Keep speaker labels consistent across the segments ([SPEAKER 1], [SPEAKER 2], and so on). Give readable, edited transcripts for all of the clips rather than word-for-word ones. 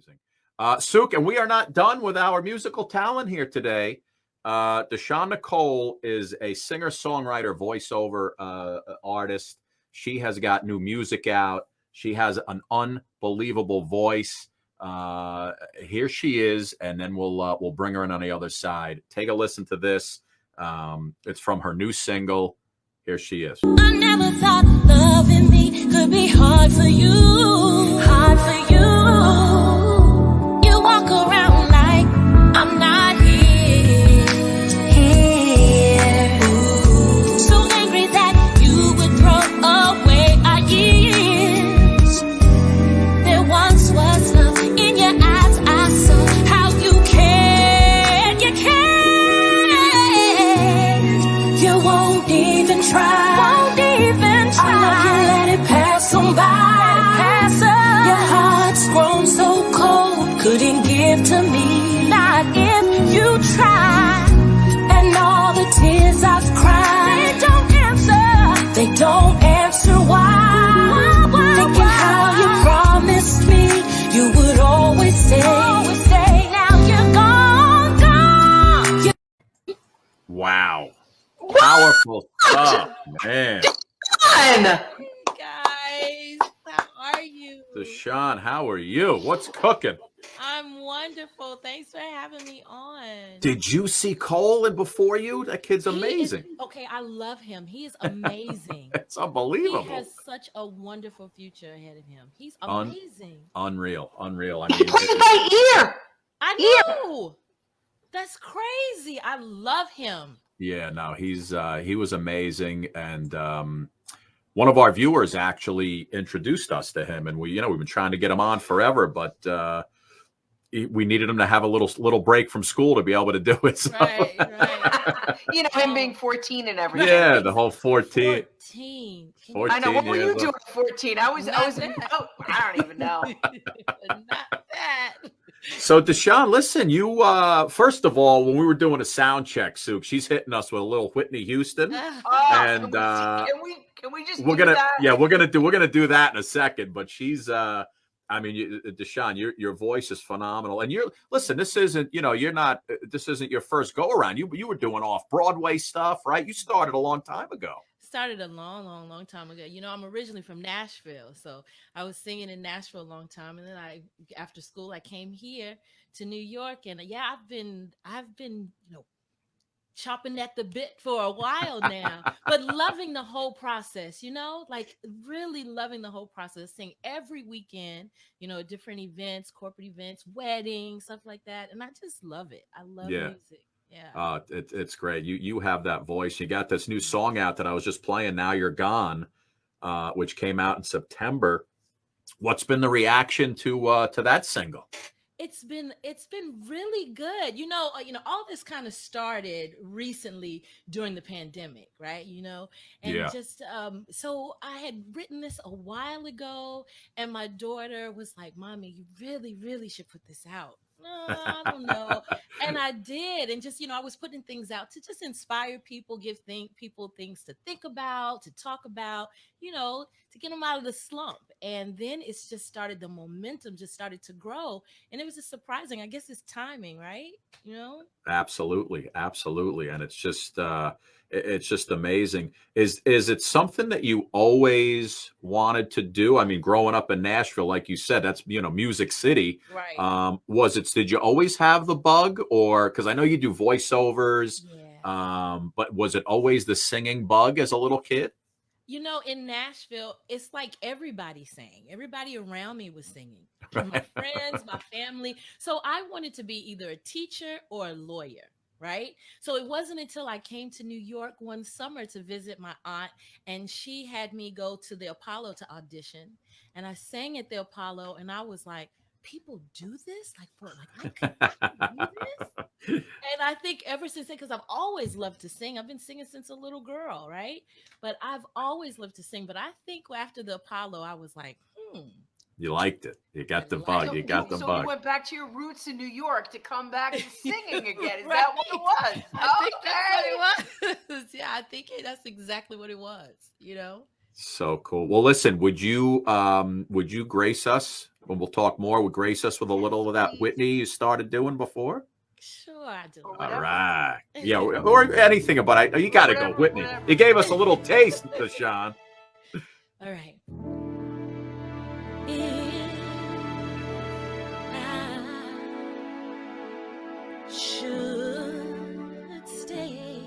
[SPEAKER 1] amazing. Suki, and we are not done with our musical talent here today. DaChonne Nicole is a singer-songwriter, voiceover artist. She has got new music out. She has an unbelievable voice. Here she is, and then we'll bring her in on the other side. Take a listen to this. It's from her new single. Here she is.
[SPEAKER 2] I never thought loving me could be hard for you. Hard for you. You walk around like I'm not here. So angry that you would throw away our years. There once was love in your eyes. I saw how you cared. You cared. You won't even try. I know you let it pass on by. Your heart's grown so cold, couldn't give to me. Not if you try. And all the tears I've cried, they don't answer. They don't answer why. Thinking how you promised me you would always stay. Now you're gone.
[SPEAKER 1] Wow. Powerful stuff, man.
[SPEAKER 3] Hey guys, how are you?
[SPEAKER 1] DaChonne, how are you? What's cooking?
[SPEAKER 3] I'm wonderful. Thanks for having me on.
[SPEAKER 1] Did you see Cole and before you? That kid's amazing.
[SPEAKER 3] Okay, I love him. He is amazing.
[SPEAKER 1] It's unbelievable.
[SPEAKER 3] He has such a wonderful future ahead of him. He's amazing.
[SPEAKER 1] Unreal. I mean,
[SPEAKER 4] He played my ear.
[SPEAKER 3] I know. That's crazy. I love him.
[SPEAKER 1] yeah, no, he was amazing, and one of our viewers actually introduced us to him, and we've been trying to get him on forever, but we needed him to have a little break from school to be able to do it. So.
[SPEAKER 3] Right.
[SPEAKER 4] Him being 14 and everything.
[SPEAKER 1] Yeah, the whole 14.
[SPEAKER 3] 14.
[SPEAKER 4] I know. What were you
[SPEAKER 1] years
[SPEAKER 4] doing
[SPEAKER 1] old.
[SPEAKER 4] at 14? I don't even know.
[SPEAKER 3] Not that.
[SPEAKER 1] So DaChonne, listen, you first of all, when we were doing a sound check, Suki, she's hitting us with a little Whitney Houston, and
[SPEAKER 4] can we just
[SPEAKER 1] we're
[SPEAKER 4] do
[SPEAKER 1] gonna
[SPEAKER 4] that?
[SPEAKER 1] we're gonna do that in a second. But she's DaChonne, your voice is phenomenal, and this isn't this isn't your first go around. You were doing off Broadway stuff, right? You started a long time ago.
[SPEAKER 3] Started a long time ago. I'm originally from Nashville, so I was singing in Nashville a long time, and then after school I came here to New York, and I've been chopping at the bit for a while now, but loving the whole process, like really loving the whole process. Sing every weekend, different events, corporate events, weddings, stuff like that, and I just love it. I love music. Yeah.
[SPEAKER 1] It's great. You have that voice. You got this new song out that I was just playing, Now You're Gone, which came out in September. What's been the reaction to that single?
[SPEAKER 3] It's been really good. All this kind of started recently during the pandemic, right? Just so I had written this a while ago, and my daughter was like, "Mommy, you really, really should put this out." I don't know. And I did. And just, I was putting things out to just inspire people, give people things to think about, to talk about, to get them out of the slump. And then it's just the momentum just started to grow. And it was just surprising. I guess it's timing, right?
[SPEAKER 1] Absolutely. And it's just amazing. Is it something that you always wanted to do? I mean, growing up in Nashville, like you said, that's, Music City.
[SPEAKER 3] Right.
[SPEAKER 1] Did you always have the bug, or, because I know you do voiceovers, but was it always the singing bug as a little kid?
[SPEAKER 3] In Nashville, it's like everybody sang. Everybody around me was singing. My friends, my family. So I wanted to be either a teacher or a lawyer, right? So it wasn't until I came to New York one summer to visit my aunt, and she had me go to the Apollo to audition. And I sang at the Apollo, and I was like, people do this? I could do this? And I think ever since then, because I've always loved to sing. I've been singing since a little girl, right? But I've always loved to sing. But I think after the Apollo, I was like,
[SPEAKER 1] You liked it. You got the bug. You got the bug.
[SPEAKER 4] So you went back to your roots in New York to come back to singing again. Is that what it was?
[SPEAKER 3] I think that's what it was. Yeah, I think that's exactly what it was,
[SPEAKER 1] So cool. Well, listen, would you grace us When we'll talk more, will grace us with a little of that Whitney you started doing before?
[SPEAKER 3] Sure, I do.
[SPEAKER 4] Or
[SPEAKER 1] All
[SPEAKER 4] whatever.
[SPEAKER 1] right. Yeah, or anything, but you got to go,
[SPEAKER 4] Whatever,
[SPEAKER 1] Whitney.
[SPEAKER 4] whatever.
[SPEAKER 1] You gave us a little taste, Deshawn.
[SPEAKER 3] All right. If I should stay,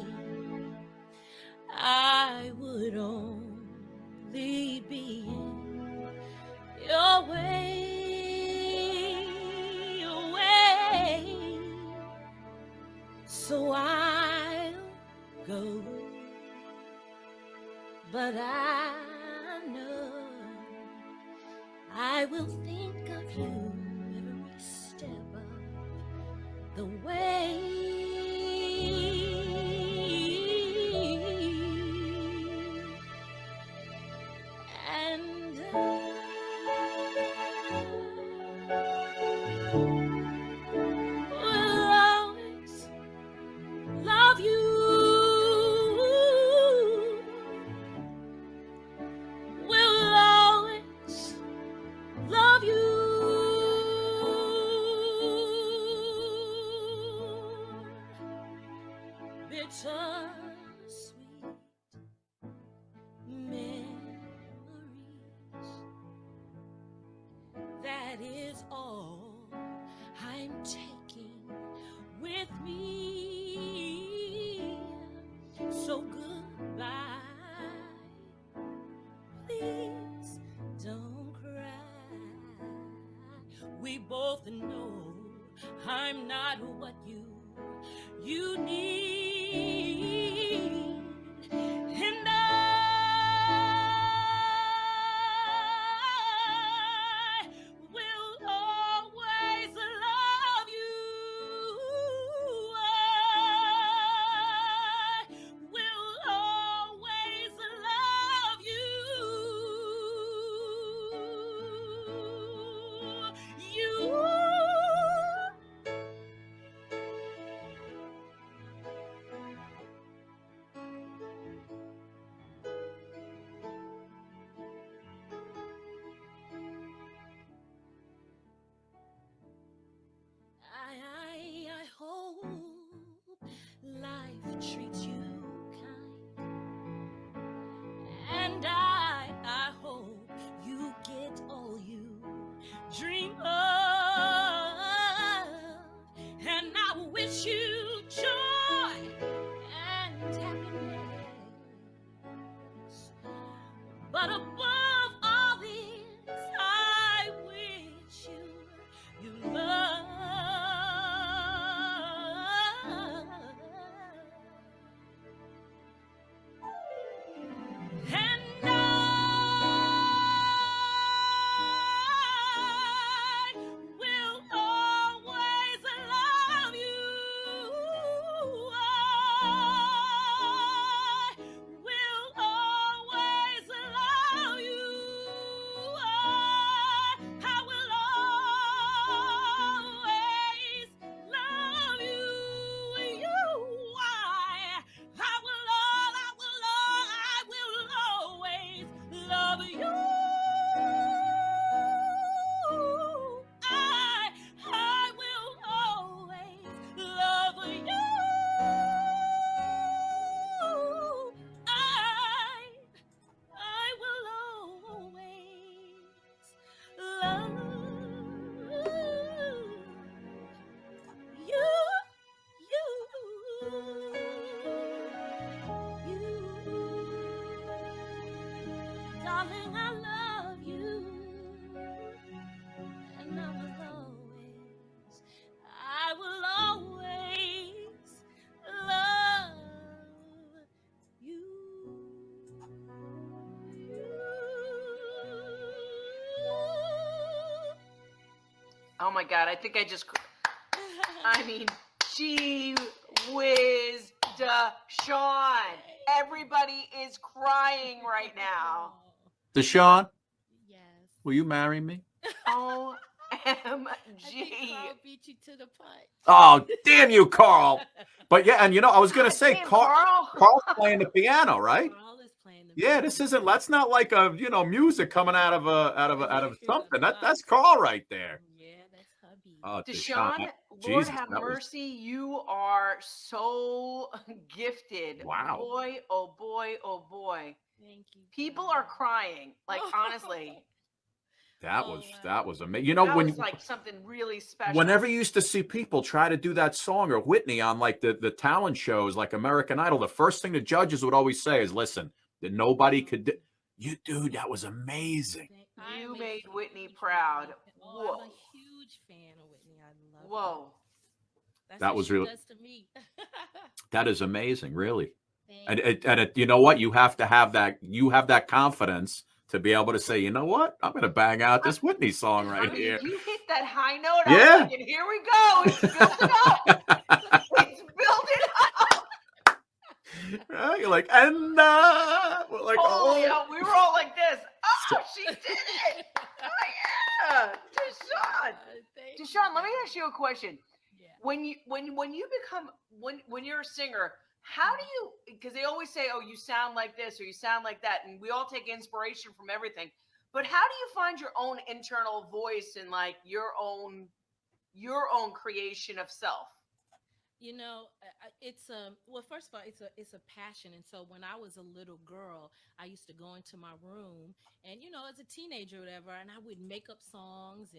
[SPEAKER 3] I would only be in your way. So I'll go, but I know I will think of you every step of the way. And will always love you. Will always love you. Bittersweet memories. That is all I'm taking with me. So goodbye. Please don't cry. We both know I'm not what you need. And I will always love you. I will always love you. I hope life treats you kind, and I hope you get all you dream of, and I wish you joy and happiness. But above all this, I wish you love. And I will always love you. I will always love you. I will always love you. I will always love you. I will always love you. I will always love you. Darling, I love you, and I will always love you.
[SPEAKER 4] Oh my God, I think I mean, gee whiz, DaChonne. Everybody is crying right now.
[SPEAKER 1] Deshawn,
[SPEAKER 3] Yes.
[SPEAKER 1] will you marry me?
[SPEAKER 4] OMG.
[SPEAKER 3] I think Carl beat you to the punch.
[SPEAKER 1] Oh, damn you, Carl. But yeah, and I was going to say,
[SPEAKER 4] Damn,
[SPEAKER 1] Carl's playing the piano, right?
[SPEAKER 3] Carl is playing the
[SPEAKER 1] Yeah,
[SPEAKER 3] music.
[SPEAKER 1] this isn't. That's not like a music coming out of something. That's Carl right there.
[SPEAKER 3] Yeah, that's hubby.
[SPEAKER 1] Oh,
[SPEAKER 4] Deshawn, Lord
[SPEAKER 1] Jesus,
[SPEAKER 4] have
[SPEAKER 1] that was
[SPEAKER 4] mercy, you are so gifted.
[SPEAKER 1] wow.
[SPEAKER 4] Boy, oh boy, oh boy.
[SPEAKER 3] Thank you.
[SPEAKER 4] People
[SPEAKER 3] God.
[SPEAKER 4] are crying. Like honestly,
[SPEAKER 1] That
[SPEAKER 3] Oh,
[SPEAKER 1] was
[SPEAKER 3] wow.
[SPEAKER 1] amazing. You know
[SPEAKER 4] that
[SPEAKER 1] when
[SPEAKER 4] was like something really special.
[SPEAKER 1] whenever you used to see people try to do that song or Whitney on like the talent shows like American Idol, the first thing the judges would always say is, "Listen, that nobody could do." You, dude, that was amazing.
[SPEAKER 4] You
[SPEAKER 3] I'm a
[SPEAKER 4] made Whitney
[SPEAKER 3] huge
[SPEAKER 4] proud.
[SPEAKER 3] Whitney fan. Oh,
[SPEAKER 4] Whoa.
[SPEAKER 3] I'm a huge fan of Whitney. I love her.
[SPEAKER 4] Whoa.
[SPEAKER 3] That's
[SPEAKER 1] That
[SPEAKER 3] what
[SPEAKER 1] was
[SPEAKER 3] she
[SPEAKER 1] really
[SPEAKER 3] does to me.
[SPEAKER 1] that is amazing, really.
[SPEAKER 3] Thank
[SPEAKER 1] You know what? You have to have that. You have that confidence to be able to say, you know what? I'm going to bang out this Whitney song
[SPEAKER 4] I
[SPEAKER 1] right
[SPEAKER 4] mean,
[SPEAKER 1] here.
[SPEAKER 4] you hit that high note. I was
[SPEAKER 1] Yeah.
[SPEAKER 4] like, and here we go. It's building up. It's building up.
[SPEAKER 1] Right? You're like, and we're like,
[SPEAKER 4] Holy,
[SPEAKER 1] oh.
[SPEAKER 4] we were all like this. Oh, she did it. Oh, yeah. Deshawn.
[SPEAKER 3] Thank
[SPEAKER 4] Deshawn,
[SPEAKER 3] you,
[SPEAKER 4] let me
[SPEAKER 3] God.
[SPEAKER 4] ask you a question.
[SPEAKER 3] Yeah.
[SPEAKER 4] When you become when you're a singer, how do you, because they always say, oh, you sound like this or you sound like that, and we all take inspiration from everything, but how do you find your own internal voice and like your own creation of self?
[SPEAKER 3] You know, it's well, first of all, it's a passion. And so when I was a little girl, I used to go into my room, and as a teenager or whatever, and I would make up songs,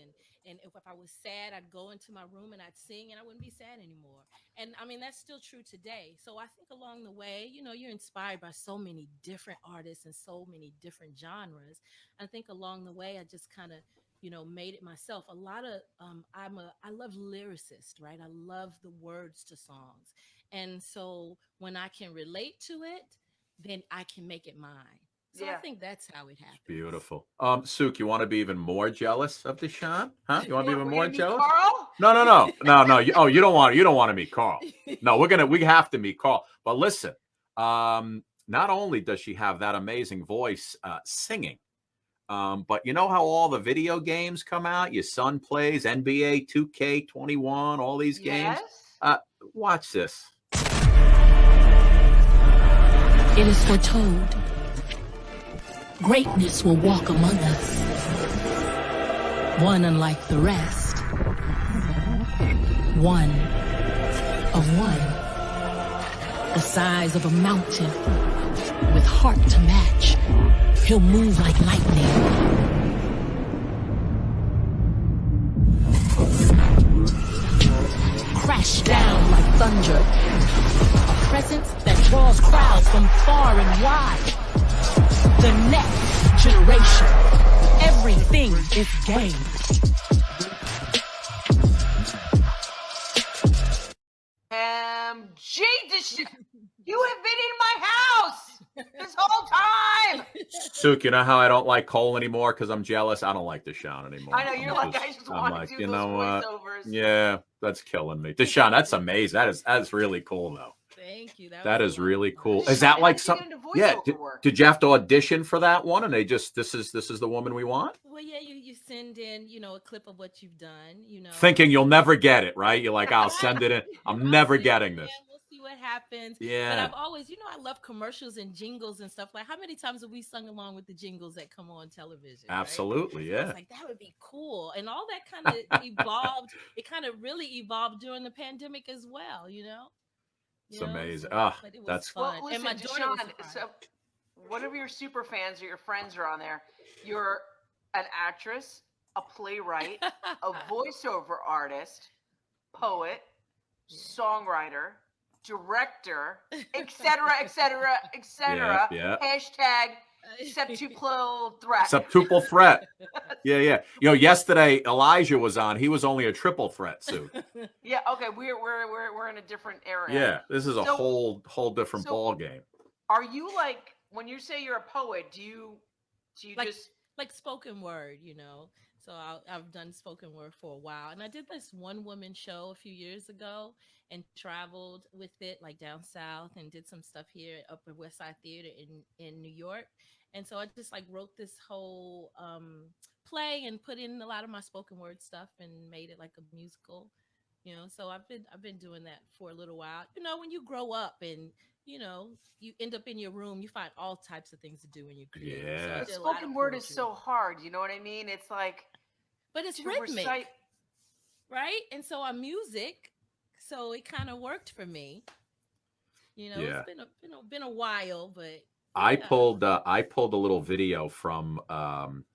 [SPEAKER 3] and if I was sad, I'd go into my room and I'd sing, and I wouldn't be sad anymore. And I mean, that's still true today. So I think along the way, you're inspired by so many different artists and so many different genres. I think along the way, I just kind of made it myself. A lot of I love lyricists, right? I love the words to songs. And so when I can relate to it, then I can make it mine. So I
[SPEAKER 4] Yeah.
[SPEAKER 3] think that's how it happens.
[SPEAKER 1] Beautiful. Suk, you want to be even more jealous of Deshawn? Huh? You want to be even
[SPEAKER 4] We're
[SPEAKER 1] more
[SPEAKER 4] gonna meet
[SPEAKER 1] jealous?
[SPEAKER 4] Carl?
[SPEAKER 1] No. You don't want to meet Carl. No, we have to meet Carl. But listen, not only does she have that amazing voice singing, but you know how all the video games come out? Your son plays NBA 2K21, all these games.
[SPEAKER 4] Yes.
[SPEAKER 1] Watch this.
[SPEAKER 2] It is foretold. Greatness will walk among us. One unlike the rest. One of one. The size of a mountain. With heart to match. He'll move like lightning. Crash down like thunder. A presence that draws crowds from far and wide. The next generation. Everything is game.
[SPEAKER 4] You have been in my house this whole time.
[SPEAKER 1] Suk, you know how I don't like Cole anymore because I'm jealous? I don't like Deshawn anymore.
[SPEAKER 4] I know, you're like, I just want to do those voiceovers.
[SPEAKER 1] Yeah, that's killing me. Deshawn, that's amazing. That's really cool, though.
[SPEAKER 3] Thank you.
[SPEAKER 1] That is really cool.
[SPEAKER 4] Deshawn,
[SPEAKER 1] Is that like
[SPEAKER 4] how'd
[SPEAKER 1] something?
[SPEAKER 4] you get into
[SPEAKER 1] Yeah.
[SPEAKER 4] voiceover work?
[SPEAKER 1] Did you have to audition for that one? And they just this is the woman we want?
[SPEAKER 3] Well, yeah, you send in, a clip of what you've done,
[SPEAKER 1] Thinking you'll never get it, right? You're like, I'll send it in. I'm never getting this.
[SPEAKER 3] Yeah, we'll see what happens.
[SPEAKER 1] Yeah.
[SPEAKER 3] But I've always, I love commercials and jingles and stuff. Like, how many times have we sung along with the jingles that come on television?
[SPEAKER 1] Absolutely,
[SPEAKER 3] right?
[SPEAKER 1] yeah.
[SPEAKER 3] It's like, that would be cool. And all that kind of evolved. It kind of really evolved during the pandemic as well,
[SPEAKER 1] It's amazing.
[SPEAKER 3] So,
[SPEAKER 1] Ah,
[SPEAKER 3] but it was
[SPEAKER 1] that's
[SPEAKER 3] fun.
[SPEAKER 4] Well, listen,
[SPEAKER 3] and my daughter was
[SPEAKER 4] Deshawn,
[SPEAKER 3] surprised.
[SPEAKER 4] so whatever your super fans or your friends are on there, you're an actress, a playwright, a voiceover artist, poet, songwriter, director, etc., etc., etc.
[SPEAKER 1] Yeah.
[SPEAKER 4] Hashtag septuple threat.
[SPEAKER 1] Septuple threat. Yeah. Yesterday Elijah was on. He was only a triple threat, Sue.
[SPEAKER 4] Yeah. Okay. We're in a different era.
[SPEAKER 1] Yeah. This is a
[SPEAKER 4] So-
[SPEAKER 1] whole different ball game.
[SPEAKER 4] Are you like, when you say you're a poet? Do you
[SPEAKER 3] Like-
[SPEAKER 4] just
[SPEAKER 3] like spoken word, So I've done spoken word for a while, and I did this one woman show a few years ago, and traveled with it like down south, and did some stuff here up at West Side Theater in New York. And so I just like wrote this whole play and put in a lot of my spoken word stuff and made it like a musical. You know, so I've been doing that for a little while. You know, when you grow up and you end up in your room, you find all types of things to do when you're creating. So I
[SPEAKER 1] Yeah.
[SPEAKER 4] But
[SPEAKER 3] did a lot of
[SPEAKER 4] spoken word is
[SPEAKER 3] poetry.
[SPEAKER 4] so hard. You know what I mean? It's like
[SPEAKER 3] But it's
[SPEAKER 4] to
[SPEAKER 3] rhythmic,
[SPEAKER 4] recite.
[SPEAKER 3] right? And so I'm music, so it kind of worked for me. You know,
[SPEAKER 1] Yeah.
[SPEAKER 3] it's been a while, but
[SPEAKER 1] I
[SPEAKER 3] yeah.
[SPEAKER 1] pulled a little video from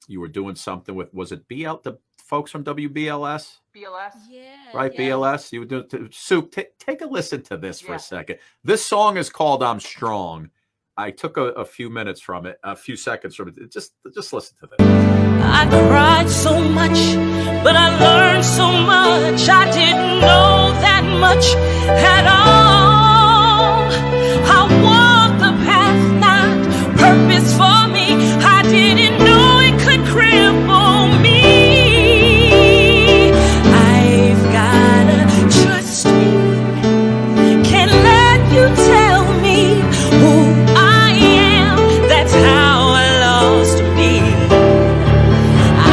[SPEAKER 1] you were doing something with, was it the folks from WBLS?
[SPEAKER 4] BLS.
[SPEAKER 3] Yeah,
[SPEAKER 1] Right,
[SPEAKER 3] yeah.
[SPEAKER 1] BLS. You were doing Sue. Take a listen to this for
[SPEAKER 4] Yeah.
[SPEAKER 1] a second. This song is called "I'm Strong." I took a few minutes from it, a few seconds from it. Just listen to this.
[SPEAKER 2] I cried so much, but I learned so much. I didn't know that much at all. I walked the path, not purpose for me. I didn't know it could cripple me. I've gotta trust me. Can't let you tell me who I am. That's how I lost me.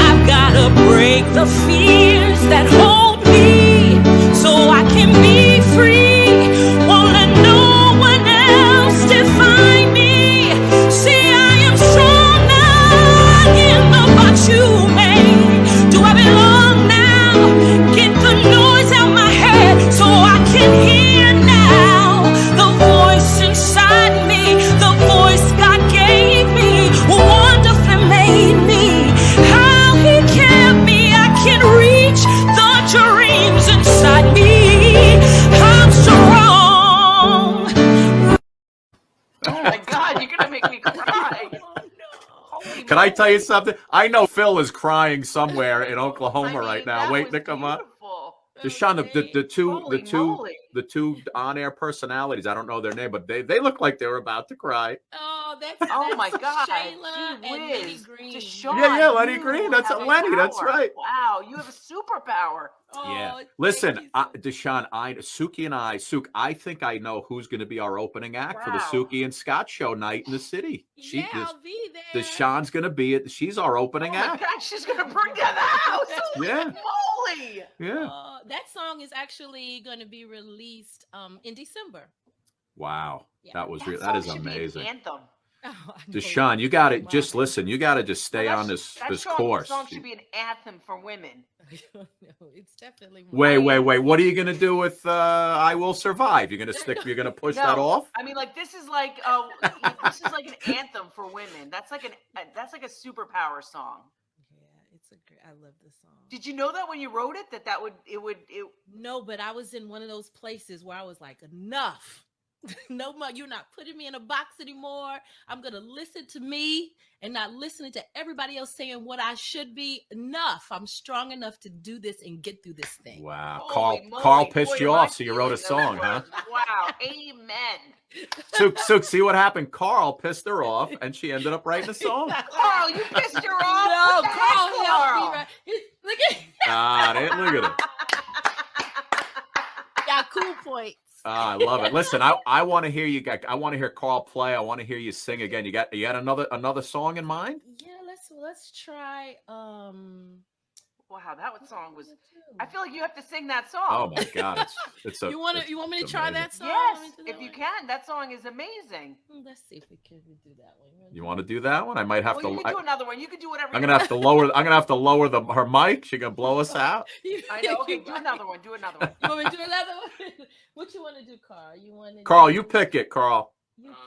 [SPEAKER 2] I've gotta break the fears that hold me so I can be free. Won't let no one else define me. See, I am strong now in the box you made. Do I belong now? Get the noise out my head so I can hear now the voice inside me, the voice God gave me, wonderfully made me. How He kept me, I can reach the dreams inside me. I'm strong.
[SPEAKER 4] Oh my God, you're gonna make me cry.
[SPEAKER 3] Oh no.
[SPEAKER 4] Holy
[SPEAKER 1] Can I tell you
[SPEAKER 4] moly.
[SPEAKER 1] something? I know Phil is crying somewhere in Oklahoma
[SPEAKER 4] I mean,
[SPEAKER 1] right now,
[SPEAKER 4] that
[SPEAKER 1] waiting
[SPEAKER 4] was
[SPEAKER 1] to come up.
[SPEAKER 4] beautiful.
[SPEAKER 1] Deshawn,
[SPEAKER 4] Holy moly.
[SPEAKER 1] the two on-air personalities. I don't know their name, but they look like they were about to cry.
[SPEAKER 3] Oh, that's
[SPEAKER 4] Oh
[SPEAKER 3] that's
[SPEAKER 4] my God.
[SPEAKER 3] Shayla
[SPEAKER 4] Gee
[SPEAKER 3] and Lenny
[SPEAKER 4] whiz.
[SPEAKER 3] Green.
[SPEAKER 4] Deshawn,
[SPEAKER 1] Yeah, Lenny
[SPEAKER 4] you
[SPEAKER 1] Green. That's
[SPEAKER 4] have a
[SPEAKER 1] Lenny. That's
[SPEAKER 4] power.
[SPEAKER 1] right.
[SPEAKER 4] Wow, you have a superpower.
[SPEAKER 1] Yeah.
[SPEAKER 3] Oh,
[SPEAKER 1] Listen,
[SPEAKER 3] thank you so-
[SPEAKER 1] Deshawn, Suki and Suki, I think I know who's going to be our opening act for the
[SPEAKER 4] Wow.
[SPEAKER 1] Suki and Scott show night in the city.
[SPEAKER 3] yeah, I'll be there.
[SPEAKER 1] Deshawn's going to be it. She's our
[SPEAKER 4] Oh
[SPEAKER 1] opening
[SPEAKER 4] my
[SPEAKER 1] act.
[SPEAKER 4] God, she's gonna bring down the house. Holy
[SPEAKER 1] Yeah.
[SPEAKER 4] moly.
[SPEAKER 1] Yeah.
[SPEAKER 3] That song is actually going to be released in December.
[SPEAKER 1] Wow.
[SPEAKER 3] Yeah.
[SPEAKER 1] That was
[SPEAKER 4] That
[SPEAKER 1] real.
[SPEAKER 4] song
[SPEAKER 1] That is
[SPEAKER 4] should be an
[SPEAKER 1] amazing.
[SPEAKER 4] anthem.
[SPEAKER 3] Oh, I know.
[SPEAKER 1] Deshawn, you got to
[SPEAKER 3] Wow.
[SPEAKER 1] just listen. You got to just stay
[SPEAKER 4] Well,
[SPEAKER 1] on
[SPEAKER 4] that
[SPEAKER 1] this
[SPEAKER 4] song,
[SPEAKER 1] course.
[SPEAKER 4] song should be an anthem for women.
[SPEAKER 3] No, it's definitely more.
[SPEAKER 1] Wait. What are you going to do with "I Will Survive"? You're going to stick. You're going to push that off?
[SPEAKER 4] I mean, like this is like an anthem for women. That's like a superpower song.
[SPEAKER 3] Yeah, it's a great. I love this song.
[SPEAKER 4] Did you know that when you wrote it that would
[SPEAKER 3] No, but I was in one of those places where I was like, enough. No more. You're not putting me in a box anymore. I'm gonna listen to me and not listening to everybody else saying what I should be. Enough. I'm strong enough to do this and get through this thing.
[SPEAKER 1] Wow.
[SPEAKER 4] Holy
[SPEAKER 1] Carl
[SPEAKER 4] moly,
[SPEAKER 1] pissed
[SPEAKER 4] boy,
[SPEAKER 1] you
[SPEAKER 4] am I
[SPEAKER 1] off, so you wrote a
[SPEAKER 4] feeling those
[SPEAKER 1] song, huh?
[SPEAKER 4] words. Wow. Amen.
[SPEAKER 1] Sook, see what happened? Carl pissed her off, and she ended up writing a song.
[SPEAKER 4] Carl, you pissed her off.
[SPEAKER 3] No,
[SPEAKER 4] What the heck,
[SPEAKER 3] Carl helped me. Right? Look at
[SPEAKER 1] Look at it.
[SPEAKER 3] got cool points.
[SPEAKER 1] I love it. Listen, I want to hear you. I want to hear Carl play. I want to hear you sing again. You got another song in mind?
[SPEAKER 3] Yeah, let's try.
[SPEAKER 4] Wow, that song was. I feel like you have to sing that song.
[SPEAKER 1] Oh my God, it's
[SPEAKER 3] You want me to try that song?
[SPEAKER 4] Yes,
[SPEAKER 3] Want me to do that
[SPEAKER 4] if you
[SPEAKER 3] one?
[SPEAKER 4] can. That song is amazing.
[SPEAKER 3] Let's see if we can do that one.
[SPEAKER 1] You want to do that one? I might have
[SPEAKER 4] Well, you
[SPEAKER 1] to.
[SPEAKER 4] can do another one. You can do whatever.
[SPEAKER 1] I'm
[SPEAKER 4] you
[SPEAKER 1] gonna have to lower. I'm gonna have to lower her mic. She's gonna blow us out.
[SPEAKER 4] I know. Okay, do another one. Do another one.
[SPEAKER 3] You want me to do another one? What you want to do, Carl? You want to?
[SPEAKER 1] Carl, you pick it, Carl.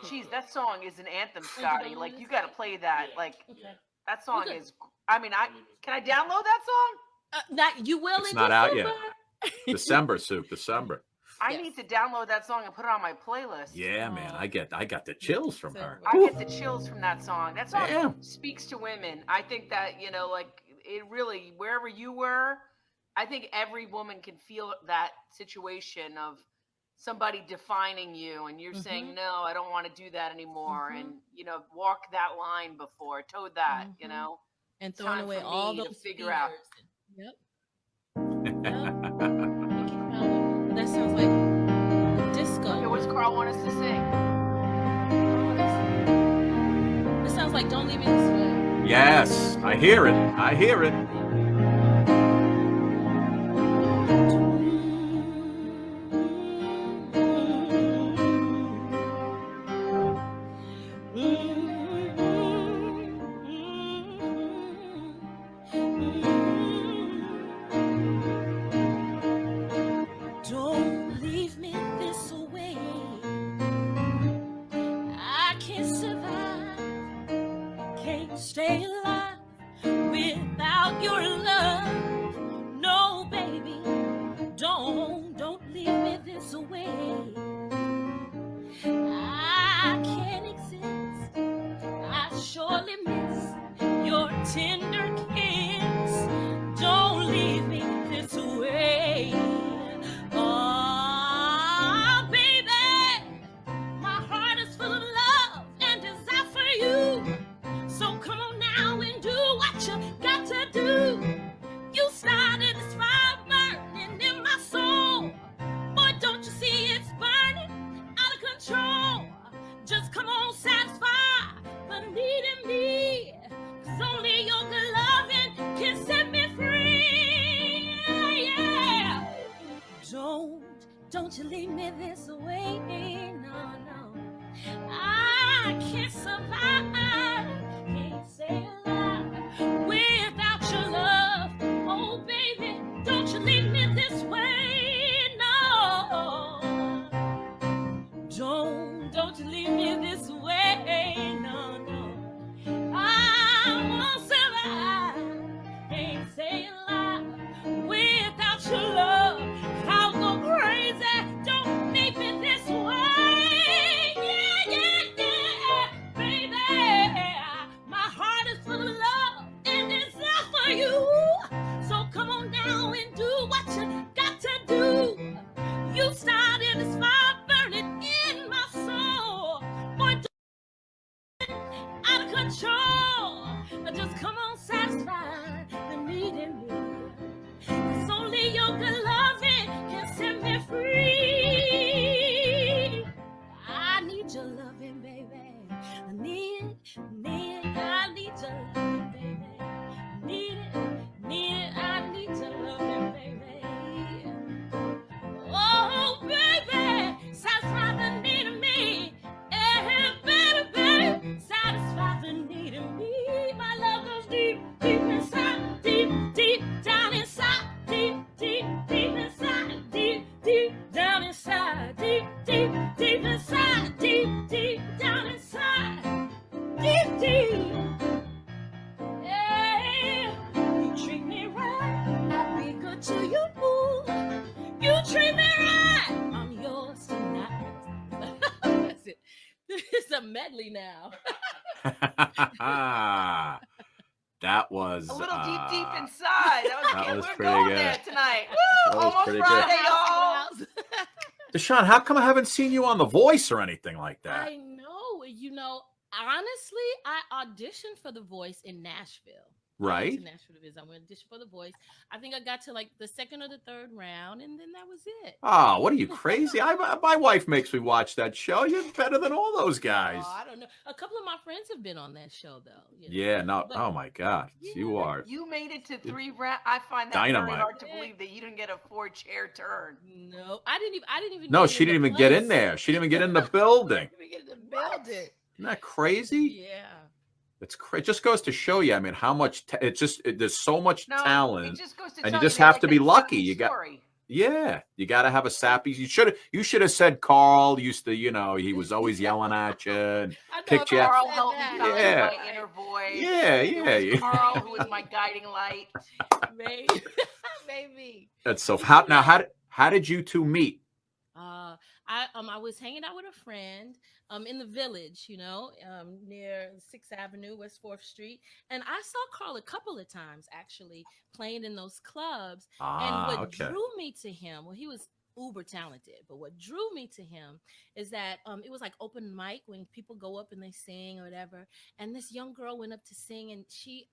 [SPEAKER 4] Jeez, that song is an anthem,
[SPEAKER 3] you
[SPEAKER 4] Scotty.
[SPEAKER 3] don't
[SPEAKER 4] Like
[SPEAKER 3] wanna
[SPEAKER 4] you got to
[SPEAKER 3] sing?
[SPEAKER 4] play that. Like
[SPEAKER 3] Okay.
[SPEAKER 4] that song
[SPEAKER 3] Okay.
[SPEAKER 4] is. I mean, can I download that song?
[SPEAKER 3] Not you will.
[SPEAKER 1] It's
[SPEAKER 3] in
[SPEAKER 1] not out yet.
[SPEAKER 3] December.
[SPEAKER 1] December, Soup. December.
[SPEAKER 4] I
[SPEAKER 3] Yes.
[SPEAKER 4] need to download that song and put it on my playlist.
[SPEAKER 1] Yeah, man. I got the chills from her.
[SPEAKER 4] I get the chills from that song. That song
[SPEAKER 1] Damn.
[SPEAKER 4] speaks to women. I think that, like it really, wherever you were, I think every woman can feel that situation of somebody defining you and you're saying, no, I don't want to do that anymore. And, walk that line before, towed that,
[SPEAKER 3] And
[SPEAKER 4] It's
[SPEAKER 3] throwing
[SPEAKER 4] time
[SPEAKER 3] away
[SPEAKER 4] for
[SPEAKER 3] all
[SPEAKER 4] me to
[SPEAKER 3] those
[SPEAKER 4] figure out.
[SPEAKER 3] fears. Yep. That sounds like a disco.
[SPEAKER 4] Okay, what does Carl want us to sing?
[SPEAKER 3] It sounds like "Don't Leave Me This Way."
[SPEAKER 1] Yes, I hear it. I hear it.
[SPEAKER 3] away. I can't exist. I surely miss your tender kiss. Don't leave me this way. Oh, baby, my heart is full of love and desire for you. So come on now and do what you got to do. You started this fire burning in my soul. Boy, don't you see it's burning out of control? Just come on, satisfy the need in me. 'Cause only your good loving can set me free. Yeah. Don't you leave me this way. No, no. I can't survive. Can't say a lie without your love. Oh, baby, don't you leave me this way. No. Don't you leave me this way. No, no. I won't survive. Can't say a lie without your love. I'll go crazy. Don't make me this way. Yeah, yeah, yeah, baby. My heart is full of love and desire for you. So come on down and do what you got to do. You started this fire burning in my soul. Boy, out of control. Just come on, satisfy the need in me. 'Cause only your good loving can set me free. I need your loving, baby. I need your loving, baby. I need your loving, baby. Oh, baby, satisfy the need of me. Baby, satisfy the need of me. My love goes deep, deep inside, deep, deep down inside, deep, deep, deep inside, deep, deep down inside, deep, deep, deep inside, deep, deep down inside, deep, deep. Yeah, you treat me right, I'll be good to you. You treat me right, I'm yours tonight. That's it. It's a medley now.
[SPEAKER 1] That was
[SPEAKER 4] A little deep inside. That was
[SPEAKER 1] was
[SPEAKER 4] we're
[SPEAKER 1] pretty
[SPEAKER 4] going
[SPEAKER 1] good.
[SPEAKER 4] there tonight.
[SPEAKER 1] That
[SPEAKER 4] Woo!
[SPEAKER 1] was
[SPEAKER 4] Almost
[SPEAKER 1] pretty good.
[SPEAKER 4] Friday, y'all.
[SPEAKER 1] Deshawn, how come I haven't seen you on The Voice or anything like that?
[SPEAKER 3] I know. Honestly, I auditioned for The Voice in Nashville.
[SPEAKER 1] Right.
[SPEAKER 3] To Nashville to visit. I went to audition for The Voice. I think I got to like the second or the third round, and then that was it.
[SPEAKER 1] Oh, what are you crazy? My wife makes me watch that show. You're better than all those guys.
[SPEAKER 3] Oh, I don't know. A couple of my friends have been on that show, though.
[SPEAKER 1] Yeah, no.
[SPEAKER 3] But,
[SPEAKER 1] oh my God, you are.
[SPEAKER 4] You made it to 3 rounds. I find that
[SPEAKER 1] Dynamite.
[SPEAKER 4] very hard to believe that you didn't get a 4-chair turn.
[SPEAKER 3] No, I didn't even.
[SPEAKER 1] No,
[SPEAKER 3] get
[SPEAKER 1] she
[SPEAKER 3] in
[SPEAKER 1] didn't
[SPEAKER 3] the
[SPEAKER 1] even get in
[SPEAKER 3] place.
[SPEAKER 1] there. She didn't even get in the building.
[SPEAKER 3] I didn't even get in the building.
[SPEAKER 1] Isn't that crazy?
[SPEAKER 3] Yeah.
[SPEAKER 1] It's crazy. It just goes to show you. I mean, how much there's so much
[SPEAKER 4] No,
[SPEAKER 1] talent,
[SPEAKER 4] it just goes to
[SPEAKER 1] and
[SPEAKER 4] tell
[SPEAKER 1] you just
[SPEAKER 4] they
[SPEAKER 1] have
[SPEAKER 4] like
[SPEAKER 1] to be
[SPEAKER 4] that
[SPEAKER 1] lucky.
[SPEAKER 4] sappy
[SPEAKER 1] You got.
[SPEAKER 4] story.
[SPEAKER 1] Yeah, you got to have a sappy. You should have said Carl used to, he was always yelling at you and
[SPEAKER 3] I know
[SPEAKER 1] picked
[SPEAKER 3] if
[SPEAKER 1] you.
[SPEAKER 3] I
[SPEAKER 4] Carl
[SPEAKER 3] said
[SPEAKER 4] helped me
[SPEAKER 3] that.
[SPEAKER 4] find
[SPEAKER 1] Yeah.
[SPEAKER 4] my inner voice.
[SPEAKER 1] Yeah,
[SPEAKER 4] It was
[SPEAKER 1] yeah.
[SPEAKER 4] Carl who was my guiding light.
[SPEAKER 3] Maybe. Maybe.
[SPEAKER 1] That's so. How did you two meet?
[SPEAKER 3] I was hanging out with a friend in the village, near 6th Avenue, West 4th Street. And I saw Carl a couple of times actually playing in those clubs. And what drew me to him, well, he was uber talented, but what drew me to him is that it was like open mic when people go up and they sing or whatever. And this young girl went up to sing, and she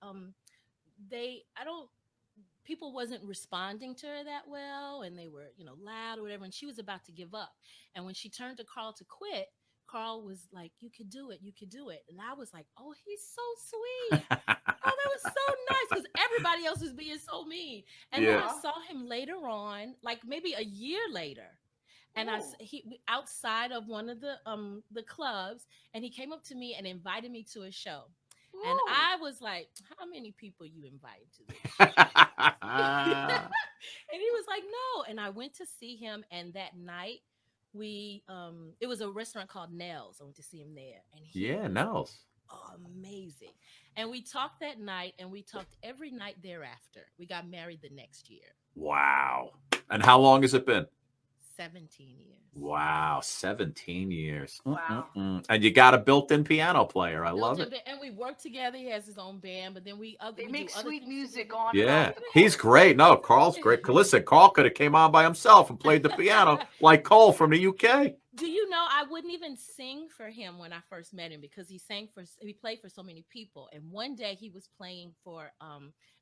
[SPEAKER 3] people wasn't responding to her that well, and they were, loud or whatever. And she was about to give up. And when she turned to Carl to quit, Carl was like, "You could do it. You could do it." And I was like, "Oh, he's so sweet. Oh, that was so nice," because everybody else was being so mean. And then I saw him later on, like maybe a year later. And he outside of one of the clubs, and he came up to me and invited me to a show. Ooh. And I was like, "How many people you invited to this show?" And he was like, "No." And I went to see him, and that night it was a restaurant called Nell's. I went to see him there, and
[SPEAKER 1] Nell's.
[SPEAKER 3] Amazing. And we talked that night, and we talked every night thereafter. We got married the next year.
[SPEAKER 1] Wow. And how long has it been?
[SPEAKER 3] 17 years.
[SPEAKER 1] Wow, 17 years.
[SPEAKER 4] Wow.
[SPEAKER 1] And you got a built-in piano player. I love it.
[SPEAKER 3] And we work together. He has his own band, but then
[SPEAKER 4] They
[SPEAKER 3] we
[SPEAKER 4] make
[SPEAKER 3] do other
[SPEAKER 4] sweet
[SPEAKER 3] things
[SPEAKER 4] music
[SPEAKER 3] together.
[SPEAKER 4] on.
[SPEAKER 1] Yeah,
[SPEAKER 4] and off the
[SPEAKER 1] he's
[SPEAKER 4] course.
[SPEAKER 1] great. No, Carl's great. Listen, Carl could have came on by himself and played the piano like Cole from the UK.
[SPEAKER 3] Do you know I wouldn't even sing for him when I first met him because he played for so many people. And one day he was playing for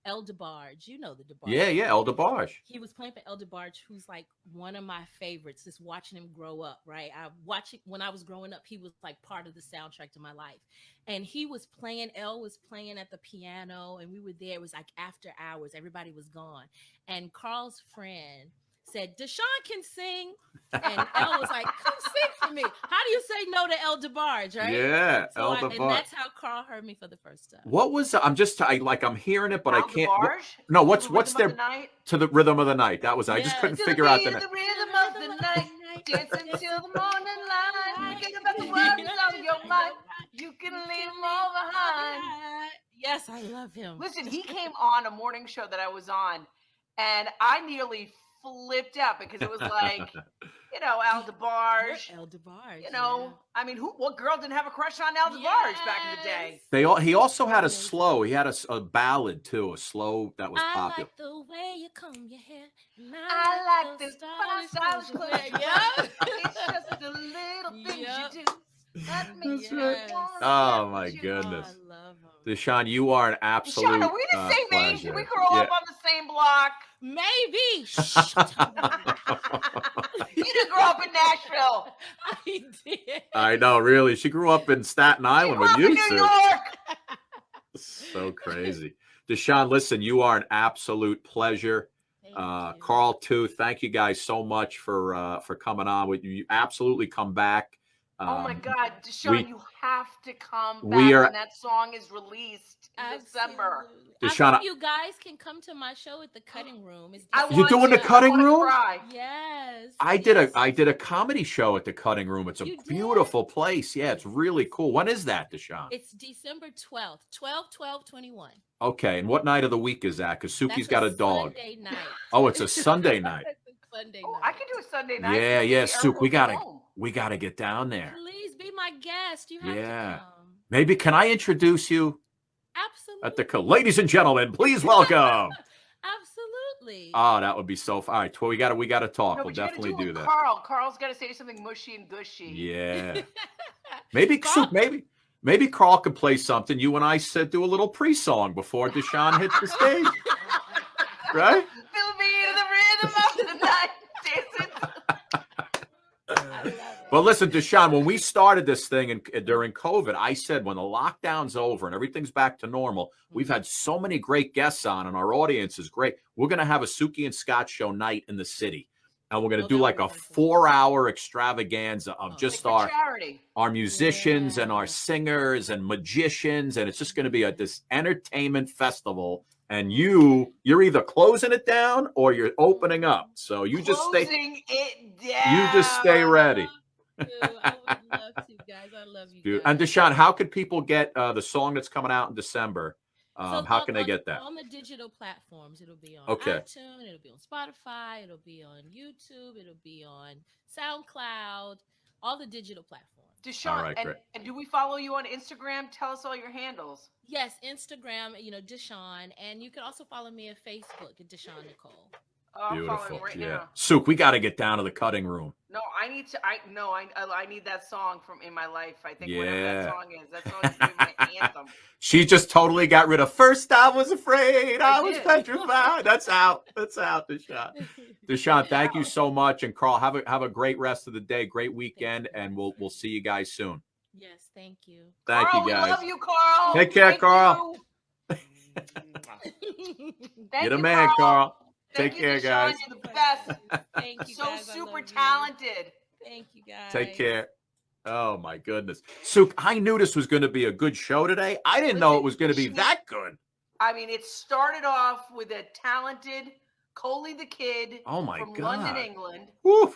[SPEAKER 3] El DeBarge. You know the DeBarge.
[SPEAKER 1] Yeah, El DeBarge.
[SPEAKER 3] He was playing for El DeBarge, who's like one of my favorites. Just watching him grow up, right? I watched it when I was growing up. He was like part of the soundtrack to my life. And he was playing, El was playing at the piano, and we were there. It was like after hours. Everybody was gone. And Carl's friend said, DaChonne can sing. And El was like, come sing for me. How do you say no to El DeBarge, right?
[SPEAKER 1] Yeah,
[SPEAKER 3] So
[SPEAKER 1] El DeBarge.
[SPEAKER 3] and that's how Carl heard me for the first time.
[SPEAKER 1] What was I'm hearing it, but
[SPEAKER 4] Al
[SPEAKER 1] I can't.
[SPEAKER 4] DeBarge?
[SPEAKER 1] No,
[SPEAKER 4] To
[SPEAKER 1] what's
[SPEAKER 4] the Rhythm
[SPEAKER 1] their
[SPEAKER 4] of the Night?
[SPEAKER 1] to the rhythm of the night? That was I just
[SPEAKER 3] Yeah.
[SPEAKER 1] couldn't
[SPEAKER 4] To
[SPEAKER 1] figure out
[SPEAKER 4] beat
[SPEAKER 1] the
[SPEAKER 4] of the rhythm of the night, dancing till the morning light. Forget about the words on your mind. You can leave them all behind.
[SPEAKER 3] Yes, I love him.
[SPEAKER 4] Listen, he came on a morning show that I was on, and I nearly flipped out because it was like, you know, Al DeBarge.
[SPEAKER 3] El DeBarge.
[SPEAKER 4] You know, I mean, what girl didn't have a crush on Al DeBarge back in the day?
[SPEAKER 1] He also had a slow. He had a ballad too, a slow that was
[SPEAKER 3] I
[SPEAKER 1] popular.
[SPEAKER 3] like the way you comb your hair. And
[SPEAKER 4] I like
[SPEAKER 3] the
[SPEAKER 4] this
[SPEAKER 3] stylish
[SPEAKER 4] clothes
[SPEAKER 3] clothes
[SPEAKER 4] you
[SPEAKER 3] you
[SPEAKER 4] wear.
[SPEAKER 3] wear.
[SPEAKER 4] It's just the little things
[SPEAKER 3] Yep.
[SPEAKER 4] you do that makes me
[SPEAKER 3] Yes.
[SPEAKER 4] wanna
[SPEAKER 1] Oh
[SPEAKER 4] get
[SPEAKER 1] my
[SPEAKER 4] with you.
[SPEAKER 1] goodness.
[SPEAKER 3] I love him.
[SPEAKER 1] DaChonne, you are an absolute
[SPEAKER 4] Sean, are we the same age?
[SPEAKER 1] pleasure.
[SPEAKER 4] Did we grow up on the same block?
[SPEAKER 3] Maybe.
[SPEAKER 4] You didn't grow up in Nashville.
[SPEAKER 3] I did.
[SPEAKER 1] I know, really. She grew up in Staten
[SPEAKER 4] You
[SPEAKER 1] Island
[SPEAKER 4] grew
[SPEAKER 1] with
[SPEAKER 4] up
[SPEAKER 1] you
[SPEAKER 4] in New
[SPEAKER 1] two.
[SPEAKER 4] York.
[SPEAKER 1] So crazy. DaChonne, listen, you are an absolute pleasure.
[SPEAKER 3] Thank you.
[SPEAKER 1] Carl, too. Thank you guys so much for coming on. You absolutely come back.
[SPEAKER 4] Oh my God, Deshawn,
[SPEAKER 1] we-
[SPEAKER 4] you have to come back
[SPEAKER 1] we are-
[SPEAKER 4] when that song is released in December.
[SPEAKER 3] Absolutely.
[SPEAKER 1] DaChonne,
[SPEAKER 3] I hope you guys can come to my show at the Cutting Room. It's
[SPEAKER 4] I
[SPEAKER 1] You
[SPEAKER 4] want
[SPEAKER 1] doing the
[SPEAKER 4] to. I
[SPEAKER 1] Cutting
[SPEAKER 4] wanna
[SPEAKER 1] Room?
[SPEAKER 4] cry.
[SPEAKER 3] Yes.
[SPEAKER 1] I did a comedy show at the Cutting Room. It's a
[SPEAKER 3] You did?
[SPEAKER 1] beautiful place. Yeah, it's really cool. When is that, DaChonne?
[SPEAKER 3] It's December 12th, 12/12/21.
[SPEAKER 1] Okay, and what night of the week is that? Because Suki's got a dog.
[SPEAKER 3] Sunday night.
[SPEAKER 1] Oh, it's a Sunday night.
[SPEAKER 3] It's a Sunday
[SPEAKER 4] Oh,
[SPEAKER 3] night.
[SPEAKER 4] I can do a Sunday night.
[SPEAKER 1] Yeah,
[SPEAKER 4] from
[SPEAKER 1] yeah,
[SPEAKER 4] the
[SPEAKER 1] Suk, we
[SPEAKER 4] airport
[SPEAKER 1] gotta
[SPEAKER 4] home.
[SPEAKER 1] we gotta get down there.
[SPEAKER 3] Please be my guest. You have
[SPEAKER 1] Yeah.
[SPEAKER 3] to come.
[SPEAKER 1] Maybe can I introduce you
[SPEAKER 3] Absolutely.
[SPEAKER 1] at the ladies and gentlemen? Please welcome.
[SPEAKER 3] Absolutely.
[SPEAKER 1] Oh, that would be so fun. All right, well, we gotta talk.
[SPEAKER 4] No,
[SPEAKER 1] We'll
[SPEAKER 4] but you gotta
[SPEAKER 1] definitely
[SPEAKER 4] do it
[SPEAKER 1] do
[SPEAKER 4] with
[SPEAKER 1] that.
[SPEAKER 4] Carl. Carl's got to say something mushy and gushy.
[SPEAKER 1] Yeah. Maybe
[SPEAKER 3] Carl-
[SPEAKER 1] Suk, maybe Carl could play something. You and I said do a little pre-song before DaChonne hits the stage. Right?
[SPEAKER 4] Feel me to the rhythm of the night, dancing.
[SPEAKER 1] But listen, DaChonne, when we started this thing during COVID, I said when the lockdown's over and everything's back to normal, we've had so many great guests on and our audience is great. We're going to have a Suki and Scott show night in the city. And we're going to do
[SPEAKER 3] that
[SPEAKER 1] like
[SPEAKER 3] would
[SPEAKER 1] a
[SPEAKER 3] be cool.
[SPEAKER 1] 4-hour extravaganza of just
[SPEAKER 4] For charity.
[SPEAKER 1] our musicians and our
[SPEAKER 3] Yeah.
[SPEAKER 1] singers and magicians. And it's just going to be this entertainment festival. And you're either closing it down or you're opening up. So you just stay.
[SPEAKER 4] Closing it down.
[SPEAKER 1] You just stay ready.
[SPEAKER 3] I would love to, guys. I love you.
[SPEAKER 1] Dude.
[SPEAKER 3] guys.
[SPEAKER 1] And DaChonne, how could people get the song that's coming out in December?
[SPEAKER 3] So
[SPEAKER 1] How can they get that?
[SPEAKER 3] On the digital platforms, it'll be on
[SPEAKER 1] Okay.
[SPEAKER 3] iTunes, it'll be on Spotify, it'll be on YouTube, it'll be on SoundCloud, all the digital platforms.
[SPEAKER 4] Deshawn,
[SPEAKER 1] All right, great.
[SPEAKER 4] and do we follow you on Instagram? Tell us all your handles.
[SPEAKER 3] Yes, Instagram, DaChonne, and you can also follow me at Facebook at DaChonne Nicole.
[SPEAKER 4] Oh, I'm
[SPEAKER 1] Beautiful.
[SPEAKER 4] following right
[SPEAKER 1] Yeah.
[SPEAKER 4] now.
[SPEAKER 1] Suk, we got to get down to the Cutting Room.
[SPEAKER 4] No, I need to. I need that song from in my life. I think whatever
[SPEAKER 1] Yeah.
[SPEAKER 4] that song is, that song is gonna be my anthem.
[SPEAKER 1] She just totally got rid of First I Was Afraid. I was
[SPEAKER 4] did.
[SPEAKER 1] petrified. That's out. That's out, DaChonne. DaChonne, thank you so much. And Carl, have a great rest of the day, great weekend, and we'll see you guys soon.
[SPEAKER 3] Yes, thank you.
[SPEAKER 1] Thank
[SPEAKER 4] Carl,
[SPEAKER 1] you guys.
[SPEAKER 4] We love you, Carl.
[SPEAKER 1] Take care,
[SPEAKER 4] Thank
[SPEAKER 1] Carl.
[SPEAKER 4] you. Thank
[SPEAKER 1] You're the
[SPEAKER 4] you,
[SPEAKER 1] man, Carl.
[SPEAKER 4] Thank
[SPEAKER 1] Take
[SPEAKER 4] you,
[SPEAKER 1] care,
[SPEAKER 4] Deshawn.
[SPEAKER 1] guys.
[SPEAKER 4] You're the best.
[SPEAKER 3] Thank you,
[SPEAKER 4] So
[SPEAKER 3] guys. I
[SPEAKER 4] super
[SPEAKER 3] love you.
[SPEAKER 4] talented.
[SPEAKER 3] Thank you, guys.
[SPEAKER 1] Take care. Oh my goodness. Suk, I knew this was going to be a good show today. I didn't know it was going to be that good.
[SPEAKER 4] I mean, it started off with a talented Coley the Kid
[SPEAKER 1] Oh my
[SPEAKER 4] from
[SPEAKER 1] God.
[SPEAKER 4] London, England.
[SPEAKER 1] Woof.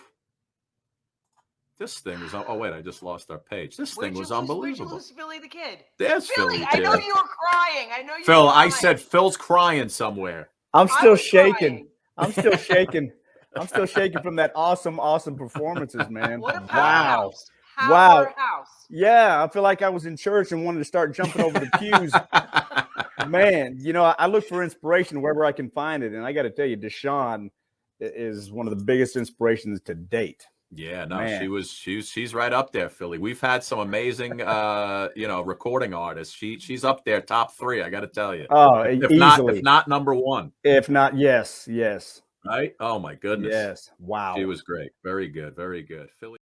[SPEAKER 1] This thing was, oh wait, I just lost our page. This thing
[SPEAKER 4] Where'd you
[SPEAKER 1] was
[SPEAKER 4] lose-
[SPEAKER 1] unbelievable.
[SPEAKER 4] Where'd you lose Philly the Kid?
[SPEAKER 1] There's
[SPEAKER 4] Philly,
[SPEAKER 1] Philly.
[SPEAKER 4] I know
[SPEAKER 1] Kid.
[SPEAKER 4] you were crying. I know you
[SPEAKER 1] Phil,
[SPEAKER 4] were
[SPEAKER 1] I
[SPEAKER 4] crying.
[SPEAKER 1] said Phil's crying somewhere.
[SPEAKER 5] I'm still
[SPEAKER 4] was
[SPEAKER 5] shaking.
[SPEAKER 4] crying.
[SPEAKER 5] I'm still shaking. I'm still shaking from that awesome performances, man.
[SPEAKER 4] What a
[SPEAKER 5] Wow.
[SPEAKER 4] powerhouse.
[SPEAKER 5] Wow.
[SPEAKER 4] Powerhouse.
[SPEAKER 5] Yeah, I feel like I was in church and wanted to start jumping over the pews. Man, you know, I look for inspiration wherever I can find it. And I got to tell you, DaChonne is one of the biggest inspirations to date.
[SPEAKER 1] Yeah, no,
[SPEAKER 5] Man.
[SPEAKER 1] she's right up there, Philly. We've had some amazing recording artists. She's up there, top 3, I gotta tell you.
[SPEAKER 5] Oh,
[SPEAKER 1] If
[SPEAKER 5] easily.
[SPEAKER 1] not number 1.
[SPEAKER 5] If not, yes.
[SPEAKER 1] Right? Oh my goodness.
[SPEAKER 5] Yes. Wow.
[SPEAKER 1] She was great. Very good, very good. Philly.